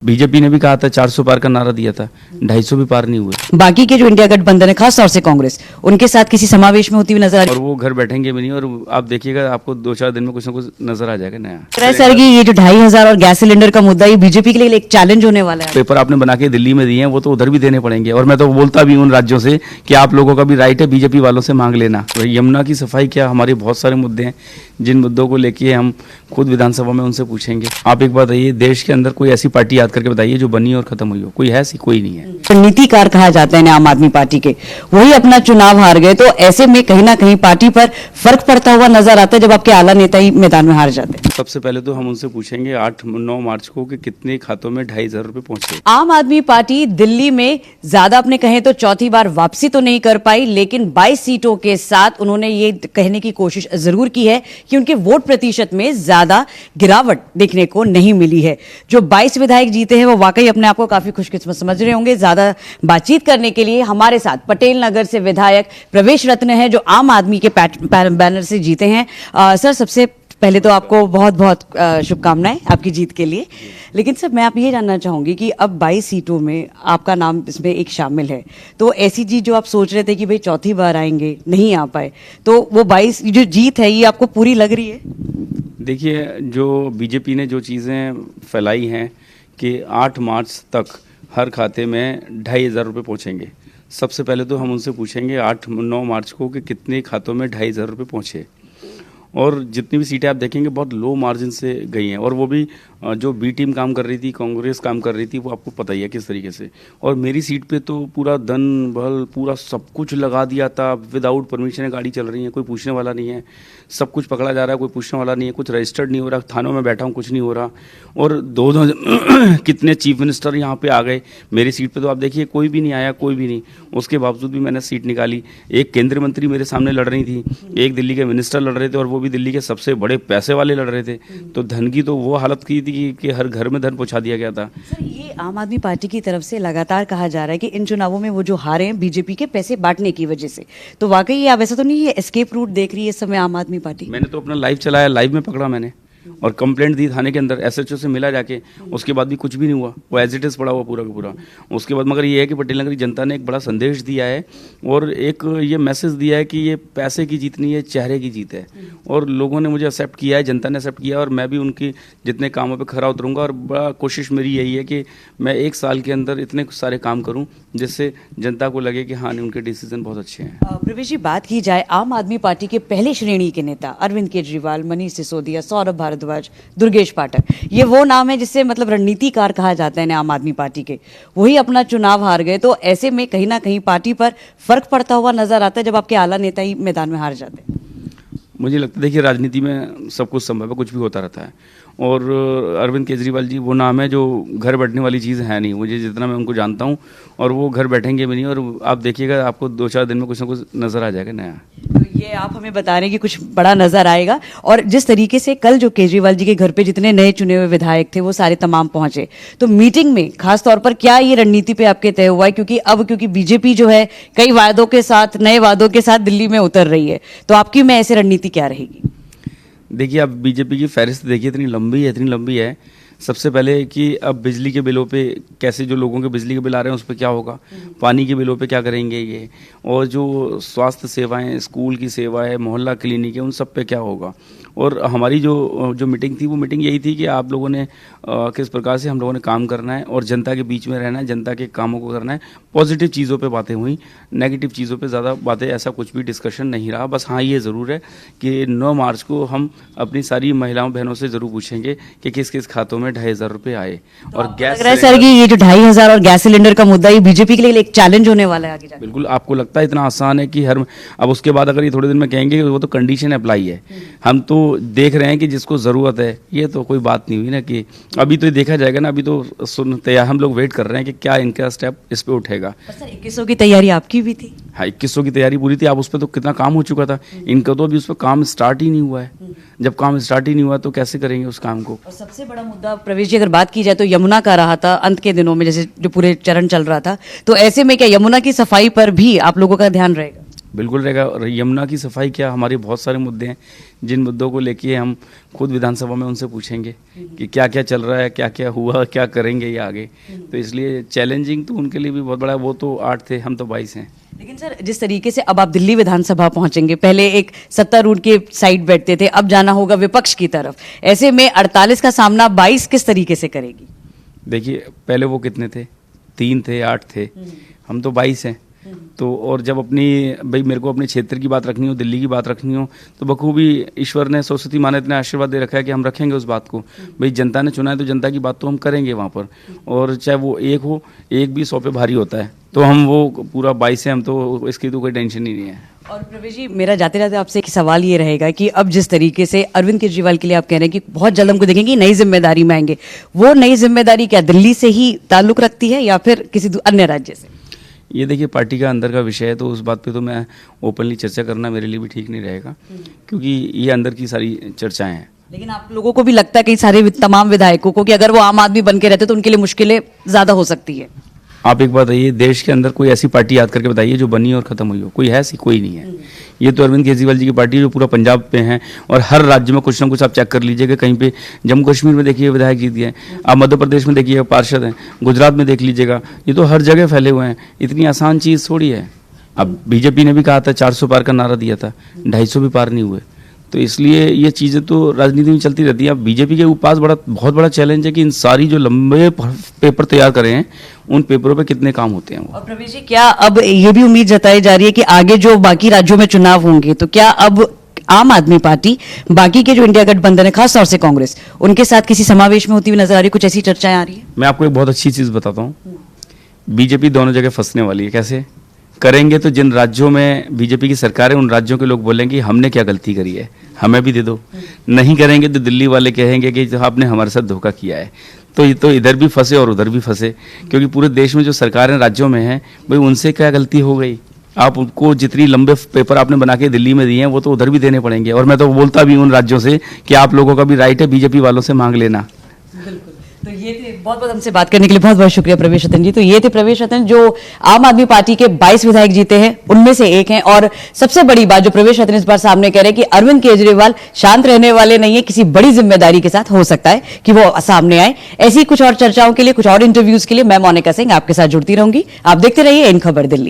BJP ने भी कहा था 400 पार का नारा दिया था, 250 भी पार नहीं हुए। बाकी के जो इंडिया गठबंधन है, खास तौर से कांग्रेस, उनके साथ किसी समावेश में होती हुई नजर आ रही और वो घर बैठेंगे भी नहीं, और आप देखिएगा आपको 2-4 दिन में कुछ ना कुछ नजर आ जाएगा नया। है सर कि ये जो 2500 और गैस सिलेंडर का मुद्दा, ये बीजेपी के लिए एक चैलेंज होने वाला है। पेपर आपने बना के दिल्ली में दिए हैं, वो तो उधर भी देने पड़ेंगे। और मैं तो बोलता भी हूँ उन राज्यों से कि आप लोगों का भी राइट है बीजेपी वालों से मांग लेना। यमुना की सफाई क्या, हमारे बहुत सारे मुद्दे हैं जिन मुद्दों को लेके हम खुद विधानसभा में उनसे पूछेंगे। आप एक बात बताइए, देश के अंदर कोई ऐसी पार्टी याद करके बताइए जो बनी और खत्म हुई हो? कोई है? कोई नहीं है। नीतिकार कहा जाता है आम आदमी पार्टी के, वही अपना चुनाव हार गए, तो ऐसे में कहीं ना कहीं पार्टी पर फर्क पड़ता हुआ नजर आता है जब आपके आला नेता ही मैदान में हार जाते हैं। सबसे पहले तो हम उनसे पूछेंगे 8-9 मार्च को कि कितने खातों में 2,500 रुपए पहुंचे। आम आदमी पार्टी दिल्ली में ज्यादा अपने कहें तो चौथी बार वापसी तो नहीं कर पाई, लेकिन 22 सीटों के साथ उन्होंने ये कहने की कोशिश जरूर की है कि उनके वोट प्रतिशत में ज्यादा गिरावट देखने को नहीं मिली है। जो 22 विधायक जीते हैं वो वाकई अपने आप को काफी खुशकिस्मत समझ रहे होंगे। ज्यादा बातचीत करने के लिए हमारे साथ पटेल नगर से विधायक प्रवेश रत्न है, जो आम आदमी के बैनर से जीते हैं। सर, सबसे पहले तो आपको बहुत बहुत शुभकामनाएं आपकी जीत के लिए। लेकिन सर, मैं आप ये जानना चाहूंगी कि अब 22 सीटों में आपका नाम इसमें एक शामिल है, तो ऐसी चीज जो आप सोच रहे थे कि भाई चौथी बार आएंगे, नहीं आ पाए, तो वो 22 जो जीत है ये आपको पूरी लग रही है? देखिए, जो बीजेपी ने जो चीज़ें फैलाई हैं कि 8 मार्च तक हर खाते में 2,500 रुपये पहुँचेंगे। सबसे पहले तो हम उनसे पूछेंगे 8-9 मार्च को कि कितने खातों में 2,500 रुपये पहुँचे। और जितनी भी सीटें आप देखेंगे बहुत लो मार्जिन से गई हैं, और वो भी जो बी टीम काम कर रही थी, कांग्रेस काम कर रही थी, वो आपको पता ही है किस तरीके से। और मेरी सीट पे तो पूरा धन बल पूरा सब कुछ लगा दिया था, विदाउट परमिशन गाड़ी चल रही है, कोई पूछने वाला नहीं है, सब कुछ पकड़ा जा रहा है, कोई पूछने वाला नहीं है, कुछ रजिस्टर्ड नहीं हो रहा, थानों में बैठा हूँ कुछ नहीं हो रहा। और दो कितने चीफ मिनिस्टर यहाँ पे आ गए, मेरी सीट पे तो आप देखिए कोई भी नहीं आया, कोई भी नहीं। उसके बावजूद भी मैंने सीट निकाली। एक केंद्रीय मंत्री मेरे सामने लड़ रही थी, एक दिल्ली के मिनिस्टर लड़ रहे थे, और वो भी दिल्ली के सबसे बड़े पैसे वाले लड़ रहे थे। तो धन की तो वो हालत की थी कि हर घर में धन पहुंचा दिया गया था। सर, ये आम आदमी पार्टी की तरफ से लगातार कहा जा रहा है कि इन चुनावों में वो जो हारे हैं बीजेपी के पैसे बांटने की वजह से, तो वाकई ये आप ऐसा तो नहीं है एस्केप रूट देख रही है इस समय आम आदमी पार्टी? मैंने तो अपना लाइव चलाया, लाइव में पकड़ा मैंने, और कंप्लेंट दी थाने के अंदर, एसएचओ से मिला जाके, उसके बाद भी कुछ भी नहीं हुआ, वो एज इट इज पड़ा हुआ पूरा का पूरा। उसके बाद मगर ये है कि पटेल नगर की जनता ने एक बड़ा संदेश दिया है और एक ये मैसेज दिया है कि ये पैसे की जीत नहीं है, चेहरे की जीत है। और लोगों ने मुझे एक्सेप्ट किया है, जनता ने एक्सेप्ट किया है, और मैं भी उनकी जितने कामों पर खरा उतरूंगा। और बड़ा कोशिश मेरी यही है कि मैं 1 साल के अंदर इतने सारे काम करूँ जिससे जनता को लगे कि हाँ, नहीं, उनके डिसीजन बहुत अच्छे हैं। प्रवेश जी, बात की जाए आम आदमी पार्टी के पहले श्रेणी के नेता अरविंद केजरीवाल, मनीष सिसोदिया, सौरभ भारद्वाज, दुर्गेश पाठक, ये वो नाम है जिससे मतलब रणनीतिकार कहा जाता है आम आदमी पार्टी के, वही अपना चुनाव हार गए, तो ऐसे में कहीं ना कहीं पार्टी पर फर्क पड़ता हुआ नजर आता है जब आपके आला नेता ही मैदान में हार जाते हैं। मुझे लगता है, देखिए, राजनीति में सब कुछ संभव है, कुछ भी होता रहता है। और अरविंद केजरीवाल जी वो नाम है जो घर बैठने वाली चीज़ है नहीं, मुझे जितना मैं उनको जानता हूँ, और वो घर बैठेंगे भी नहीं। और आप देखिएगा आपको 2-4 दिन में कुछ ना कुछ नज़र आ जाएगा नया। तो ये आप हमें बता रहे हैं कि कुछ बड़ा नजर आएगा। और जिस तरीके से कल जो केजरीवाल जी के घर पे जितने नए चुने हुए विधायक थे वो सारे तमाम पहुंचे, तो मीटिंग में खास तौर पर क्या ये रणनीति पे आपके तय हुआ है? क्योंकि बीजेपी जो है कई वादों के साथ, नए वादों के साथ दिल्ली में उतर रही है, तो आपकी में ऐसी रणनीति क्या रहेगी? देखिए, आप बीजेपी की फहरिस्त देखिए, इतनी लंबी है। सबसे पहले कि अब बिजली के बिलों पे कैसे, जो लोगों के बिजली के बिल आ रहे हैं उस पर क्या होगा, पानी के बिलों पे क्या करेंगे ये, और जो स्वास्थ्य सेवाएं, स्कूल की सेवाएं, मोहल्ला क्लिनिक है, उन सब पे क्या होगा। और हमारी जो मीटिंग थी, वो मीटिंग यही थी कि आप लोगों ने किस प्रकार से हम लोगों ने काम करना है और जनता के बीच में रहना है, जनता के कामों को करना है। पॉजिटिव चीज़ों पे बातें हुई, नेगेटिव चीज़ों पे ज़्यादा बातें, ऐसा कुछ भी डिस्कशन नहीं रहा। बस हाँ, ये ज़रूर है कि 9 मार्च को हम अपनी सारी महिलाओं बहनों से ज़रूर पूछेंगे कि किस किस खातों में 2,500 रुपये आए। और गैस लग रहा है सर कि ये जो 2500 और गैस सिलेंडर का मुद्दा, ये बीजेपी के लिए एक चैलेंज होने वाला है आगे जाके? बिल्कुल। आपको लगता है इतना आसान है कि अब उसके बाद अगर ये थोड़े दिन में कहेंगे वो तो कंडीशन अप्लाई है। हम तो देख रहे हैं कि जिसको ज़रूरत है, ये तो कोई बात नहीं हुई ना कि अभी तो देखा जाएगा ना, अभी तो सुनते हैं, हम लोग वेट कर रहे हैं कि क्या इनका स्टेप इस पे उठेगा। सर, 2100 की तैयारी आपकी भी थी? हाँ, 2100 की तैयारी पूरी थी। आप उस पर तो कितना काम हो चुका था, इनका तो अभी उस पर काम स्टार्ट ही नहीं हुआ है। जब काम स्टार्ट ही नहीं हुआ तो कैसे करेंगे उस काम को? और सबसे बड़ा मुद्दा प्रवेश जी, अगर बात की जाए तो यमुना का रहा था अंत के दिनों में, जैसे जो पूरे चरण चल रहा था, तो ऐसे में क्या यमुना की सफाई पर भी आप लोगों का ध्यान रहेगा? बिल्कुल रहेगा। और यमुना की सफाई क्या, हमारे बहुत सारे मुद्दे हैं जिन मुद्दों को लेके हम खुद विधानसभा में उनसे पूछेंगे कि क्या क्या चल रहा है, क्या क्या हुआ, क्या करेंगे ये आगे। तो इसलिए चैलेंजिंग तो उनके लिए भी बहुत बड़ा है। वो तो 8 थे, हम तो 22 हैं। लेकिन सर, जिस तरीके से अब आप दिल्ली विधानसभा पहुंचेंगे, पहले एक सत्तारूढ़ के साइड बैठते थे, अब जाना होगा विपक्ष की तरफ, ऐसे में 48 का सामना 22 किस तरीके से करेगी? देखिए, पहले वो कितने थे, 3 थे, 8 थे, हम तो 22 हैं। तो और जब अपनी भाई मेरे को अपने क्षेत्र की बात रखनी हो, दिल्ली की बात रखनी हो, तो बखूबी ईश्वर ने, सरस्वती माँ ने इतना आशीर्वाद दे रखा है कि हम रखेंगे उस बात को। भाई जनता ने चुना है तो जनता की बात तो हम करेंगे वहाँ पर। और चाहे वो एक हो, एक भी 100 पे भारी होता है, तो हम वो पूरा 22 है हम, तो इसकी तो कोई टेंशन ही नहीं है। और प्रवेश जी, मेरा जाते जाते आपसे एक सवाल ये रहेगा कि अब जिस तरीके से अरविंद केजरीवाल के लिए आप कह रहे हैं कि बहुत जल्द हमको देखेंगे नई जिम्मेदारी में आएंगे, वो नई जिम्मेदारी क्या दिल्ली से ही ताल्लुक रखती है या फिर किसी अन्य राज्य से? ये देखिए, पार्टी का अंदर का विषय है, तो उस बात पे तो मैं ओपनली चर्चा करना मेरे लिए भी ठीक नहीं रहेगा, क्योंकि ये अंदर की सारी चर्चाएं हैं। लेकिन आप लोगों को भी लगता है कि सारे तमाम विधायकों को कि अगर वो आम आदमी बन के रहते तो उनके लिए मुश्किलें ज्यादा हो सकती है? आप एक बात बताइए, देश के अंदर कोई ऐसी पार्टी याद करके बताइए जो बनी और खत्म हुई हो? कोई है ऐसी? कोई नहीं है। ये तो अरविंद केजरीवाल जी की पार्टी है जो पूरा पंजाब पे है, और हर राज्य में कुछ ना कुछ आप चेक कर लीजिएगा। कहीं पे जम्मू कश्मीर में देखिए विधायक जीत गए, आप मध्य प्रदेश में देखिए पार्षद हैं, गुजरात में देख लीजिएगा, ये तो हर जगह फैले हुए हैं। इतनी आसान चीज़ थोड़ी है। अब बीजेपी ने भी कहा था 400 पार का नारा दिया था, 250 भी पार नहीं हुए। तो इसलिए ये चीज़ें तो राजनीति में चलती रहती है। अब बीजेपी के पास बहुत बड़ा चैलेंज है कि इन सारी जो लंबे पेपर तैयार करे हैं, उन पेपरों पे कितने काम होते हैं। और प्रवेश जी, क्या अब ये भी उम्मीद जताई जा रही है कि आगे जो बाकी राज्यों में चुनाव होंगे, तो क्या अब आम आदमी पार्टी बाकी के जो इंडिया गठबंधन है, खासतौर से कांग्रेस, उनके साथ किसी समावेश में होती हुई नजर आ रही है? कुछ ऐसी चर्चाएं आ रही है? मैं आपको एक बहुत अच्छी चीज़ बताता हूँ, बीजेपी दोनों जगह फंसने वाली है। कैसे करेंगे? तो जिन राज्यों में बीजेपी की सरकार है, उन राज्यों के लोग बोलेंगे हमने क्या गलती करी है, हमें भी दे दो। नहीं करेंगे तो दिल्ली वाले कहेंगे कि आपने हमारे साथ धोखा किया है। तो ये तो इधर भी फंसे और उधर भी फंसे, क्योंकि पूरे देश में जो सरकारें राज्यों में हैं, भाई उनसे क्या गलती हो गई? आप उनको जितनी लंबे पेपर आपने बना के दिल्ली में दिए हैं, वो तो उधर भी देने पड़ेंगे। और मैं तो बोलता भी उन राज्यों से कि आप लोगों का भी राइट है बीजेपी वालों से मांग लेना। तो ये थे, बहुत बहुत हमसे बात करने के लिए बहुत बहुत शुक्रिया प्रवेश रतन जी। तो ये थे प्रवेश रतन, जो आम आदमी पार्टी के 22 विधायक जीते हैं, उनमें से एक हैं। और सबसे बड़ी बात जो प्रवेश रतन इस बार सामने कह रहे हैं कि अरविंद केजरीवाल शांत रहने वाले नहीं है, किसी बड़ी जिम्मेदारी के साथ हो सकता है कि वो सामने आए। ऐसी कुछ और चर्चाओं के लिए, कुछ और इंटरव्यूज के लिए मैं मोनिका सिंह आपके साथ जुड़ती रहूंगी। आप देखते रहिए इन खबर दिल्ली।